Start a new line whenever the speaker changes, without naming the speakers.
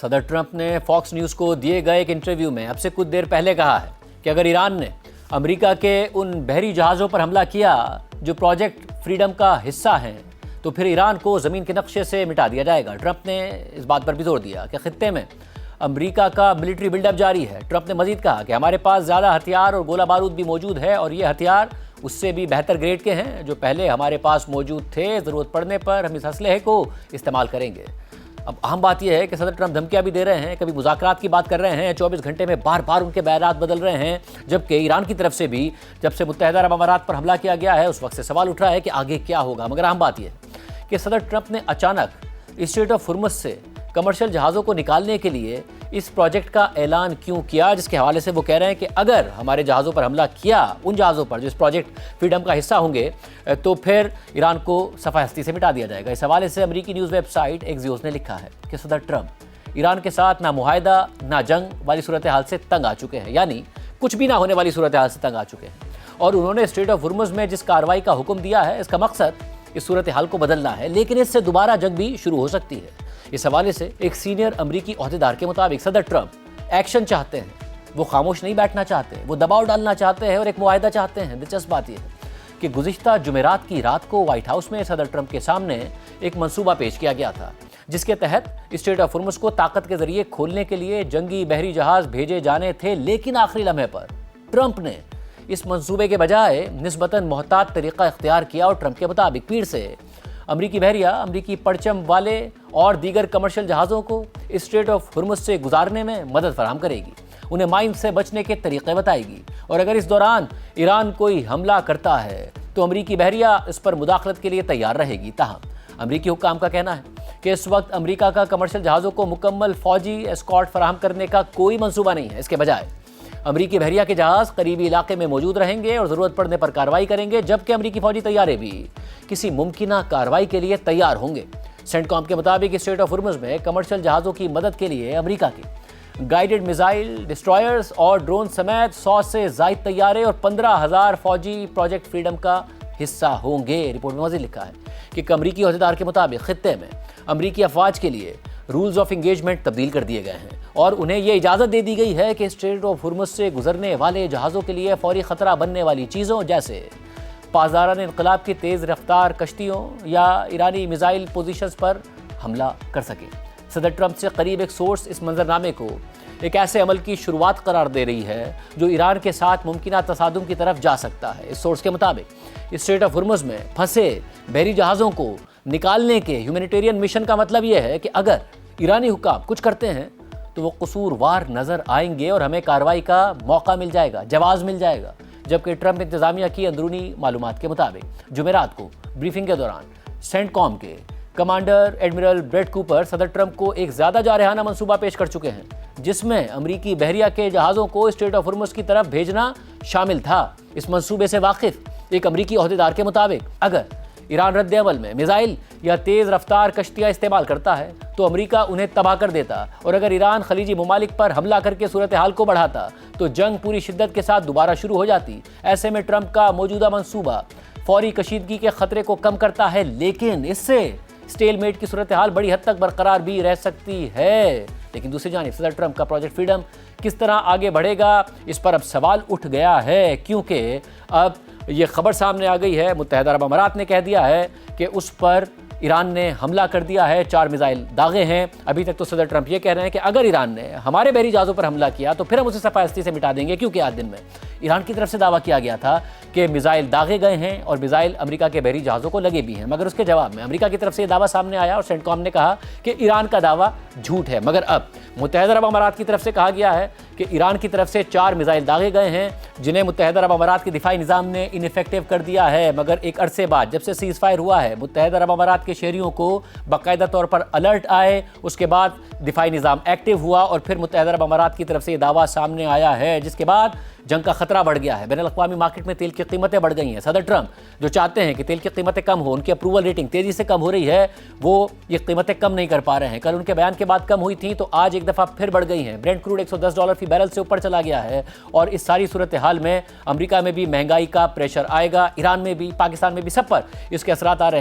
صدر ٹرمپ نے Fox news کو دیے گئے ایک انٹرویو میں اب سے کچھ دیر پہلے کہا ہے کہ اگر ایران نے امریکہ کے ان بحری جہازوں پر حملہ کیا جو پروجیکٹ فریڈم کا حصہ ہیں تو پھر ایران کو زمین کے نقشے سے مٹا دیا جائے گا۔ ٹرمپ نے اس بات پر بھی زور دیا کہ خطے میں امریکہ کا ملٹری بلڈ اپ جاری ہے۔ ٹرمپ نے مزید کہا کہ ہمارے پاس زیادہ ہتھیار اور گولہ بارود بھی موجود ہے اور یہ ہتھیار اس سے بھی بہتر گریڈ کے ہیں جو پہلے ہمارے پاس موجود تھے۔ ضرورت پڑنے پر ہم اس اسلحے کو استعمال کریں گے۔ اب اہم بات یہ ہے کہ صدر ٹرمپ دھمکیاں بھی دے رہے ہیں، کبھی مذاکرات کی بات کر رہے ہیں، 24 گھنٹے میں بار بار ان کے بیانات بدل رہے ہیں، جبکہ ایران کی طرف سے بھی جب سے متحدہ عرب امارات پر حملہ کیا گیا ہے اس وقت سے سوال اٹھ رہا ہے کہ آگے کیا ہوگا۔ مگر اہم بات یہ ہے کہ صدر ٹرمپ نے اچانک اسٹریٹ آف ہرمز سے کمرشل جہازوں کو نکالنے کے لیے اس پروجیکٹ کا اعلان کیوں کیا، جس کے حوالے سے وہ کہہ رہے ہیں کہ اگر ہمارے جہازوں پر حملہ کیا، ان جہازوں پر جو اس پروجیکٹ فریڈم کا حصہ ہوں گے، تو پھر ایران کو صفحہ ہستی سے مٹا دیا جائے گا۔ اس حوالے سے امریکی نیوز ویب سائٹ ایکزیوس نے لکھا ہے کہ صدر ٹرمپ ایران کے ساتھ نہ معاہدہ نہ جنگ والی صورتحال سے تنگ آ چکے ہیں، یعنی کچھ بھی نہ ہونے والی صورتحال سے تنگ آ چکے ہیں، اور انہوں نے اسٹریٹ آف ہرمز میں جس کارروائی کا حکم دیا ہے اس کا مقصد اس صورتحال کو بدلنا ہے، لیکن اس سے دوبارہ جنگ بھی شروع ہو سکتی ہے۔ اس حوالے سے ایک سینئر امریکی عہدیدار کے مطابق صدر ٹرمپ ایکشن چاہتے ہیں، وہ خاموش نہیں بیٹھنا چاہتے، وہ دباؤ ڈالنا چاہتے ہیں اور ایک معاہدہ چاہتے ہیں۔ دلچسپ بات یہ ہے کہ گزشتہ جمعرات کی رات کو وائٹ ہاؤس میں صدر ٹرمپ کے سامنے ایک منصوبہ پیش کیا گیا تھا جس کے تحت اسٹریٹ آف ہرمز کو طاقت کے ذریعے کھولنے کے لیے جنگی بحری جہاز بھیجے جانے تھے، لیکن آخری لمحے پر ٹرمپ نے اس منصوبے کے بجائے نسبتاً محتاط طریقہ اختیار کیا اور ٹرمپ کے مطابق پیر سے امریکی بحریہ، امریکی پرچم والے اور دیگر کمرشل جہازوں کو اسٹریٹ آف ہرمز سے گزارنے میں مدد فراہم کرے گی، انہیں مائن سے بچنے کے طریقے بتائے گی، اور اگر اس دوران ایران کوئی حملہ کرتا ہے تو امریکی بحریہ اس پر مداخلت کے لیے تیار رہے گی۔ تاہم امریکی حکام کا کہنا ہے کہ اس وقت امریکہ کا کمرشل جہازوں کو مکمل فوجی اسکارٹ فراہم کرنے کا کوئی منصوبہ نہیں ہے۔ اس کے بجائے امریکی بحریہ کے جہاز قریبی علاقے میں موجود رہیں گے اور ضرورت پڑنے پر کارروائی کریں گے، جبکہ امریکی فوجی طیارے بھی کسی ممکنہ کارروائی کے لیے تیار ہوں گے۔ سینٹ کام کے مطابق اسٹریٹ آف ہرمز میں کمرشل جہازوں کی مدد کے لیے امریکہ کی گائیڈڈ میزائل ڈسٹرائرز اور ڈرون سمیت 100 سے زائد طیارے اور 15,000 فوجی پروجیکٹ فریڈم کا حصہ ہوں گے۔ رپورٹ میں مزید لکھا ہے کہ ایک امریکی عہدیدار کے مطابق خطے میں امریکی افواج کے لیے رولز آف انگیجمنٹ تبدیل کر دیے گئے ہیں اور انہیں یہ اجازت دے دی گئی ہے کہ اسٹریٹ آف ہرمز سے گزرنے والے جہازوں کے لیے فوری خطرہ بننے والی چیزوں جیسے پاسداران انقلاب کی تیز رفتار کشتیوں یا ایرانی میزائل پوزیشنز پر حملہ کر سکیں۔ صدر ٹرمپ سے قریب ایک سورس اس منظرنامے کو ایک ایسے عمل کی شروعات قرار دے رہی ہے جو ایران کے ساتھ ممکنہ تصادم کی طرف جا سکتا ہے۔ اس سورس کے مطابق اسٹریٹ آف ہرمز میں پھنسے بحری جہازوں کو نکالنے کے ہیومینیٹیرین مشن کا مطلب یہ ہے کہ اگر ایرانی حکام کچھ کرتے ہیں تو وہ قصوروار نظر آئیں گے اور ہمیں کارروائی کا موقع مل جائے گا، جواز مل جائے گا۔ جبکہ ٹرمپ انتظامیہ کی اندرونی معلومات کے مطابق جمعرات کو بریفنگ کے دوران سینٹ کام کے کمانڈر ایڈمرل بریٹ کوپر صدر ٹرمپ کو ایک زیادہ جارحانہ منصوبہ پیش کر چکے ہیں جس میں امریکی بحریہ کے جہازوں کو اسٹریٹ آف ہرمز کی طرف بھیجنا شامل تھا۔ اس منصوبے سے واقف ایک امریکی عہدیدار کے مطابق اگر ایران رد عمل میں میزائل یا تیز رفتار کشتیاں استعمال کرتا ہے تو امریکہ انہیں تباہ کر دیتا، اور اگر ایران خلیجی ممالک پر حملہ کر کے صورتحال کو بڑھاتا تو جنگ پوری شدت کے ساتھ دوبارہ شروع ہو جاتی۔ ایسے میں ٹرمپ کا موجودہ منصوبہ فوری کشیدگی کے خطرے کو کم کرتا ہے، لیکن اس سے اسٹیل میٹ کی صورتحال بڑی حد تک برقرار بھی رہ سکتی ہے۔ لیکن دوسری جانب صدر ٹرمپ کا پروجیکٹ فریڈم کس طرح آگے بڑھے گا، اس پر اب سوال اٹھ گیا ہے، کیونکہ اب یہ خبر سامنے آ گئی ہے، متحدہ عرب امارات نے کہہ دیا ہے کہ اس پر ایران نے حملہ کر دیا ہے، 4 میزائل داغے ہیں۔ ابھی تک تو صدر ٹرمپ یہ کہہ رہے ہیں کہ اگر ایران نے ہمارے بحری جہازوں پر حملہ کیا تو پھر ہم اسے صفحہ ہستی سے مٹا دیں گے، کیونکہ آج دن میں ایران کی طرف سے دعویٰ کیا گیا تھا کہ میزائل داغے گئے ہیں اور میزائل امریکہ کے بحری جہازوں کو لگے بھی ہیں، مگر اس کے جواب میں امریکہ کی طرف سے یہ دعویٰ سامنے آیا اور سینٹ کام نے کہا کہ ایران کا دعویٰ جھوٹ ہے۔ مگر اب متحدہ عرب امارات کی طرف سے کہا گیا ہے کہ ایران کی طرف سے 4 میزائل داغے گئے ہیں جنہیں متحدہ عرب امارات کے دفاعی نظام نے انیفیکٹو کر دیا ہے، مگر ایک عرصے بعد جب سے سیز فائر ہوا ہے متحدہ عرب امارات کے شہریوں کو باقاعدہ طور پر الرٹ آئے، اس کے بعد دفاعی نظام ایکٹیو ہوا اور پھر متحدہ عرب امارات کی طرف سے یہ دعویٰ سامنے آیا ہے، جس کے بعد جنگ کا خطرہ بڑھ گیا ہے۔ بین الاقوامی مارکیٹ میں تیل کی قیمتیں بڑھ گئی ہیں۔ صدر ٹرمپ جو چاہتے ہیں کہ تیل کی قیمتیں کم ہوں، ان کی اپروول ریٹنگ تیزی سے کم ہو رہی ہے، وہ یہ قیمتیں کم نہیں کر پا رہے ہیں۔ کل ان کے بیان کے بعد کم ہوئی تھیں تو آج ایک دفعہ پھر بڑھ گئی ہیں۔ برینٹ کروڈ $110 فی بیرل سے اوپر چلا گیا ہے، اور اس ساری صورتحال میں امریکہ میں بھی مہنگائی کا پریشر آئے گا، ایران میں بھی، پاکستان میں بھی، سب پر اس کے اثرات آ رہے ہیں۔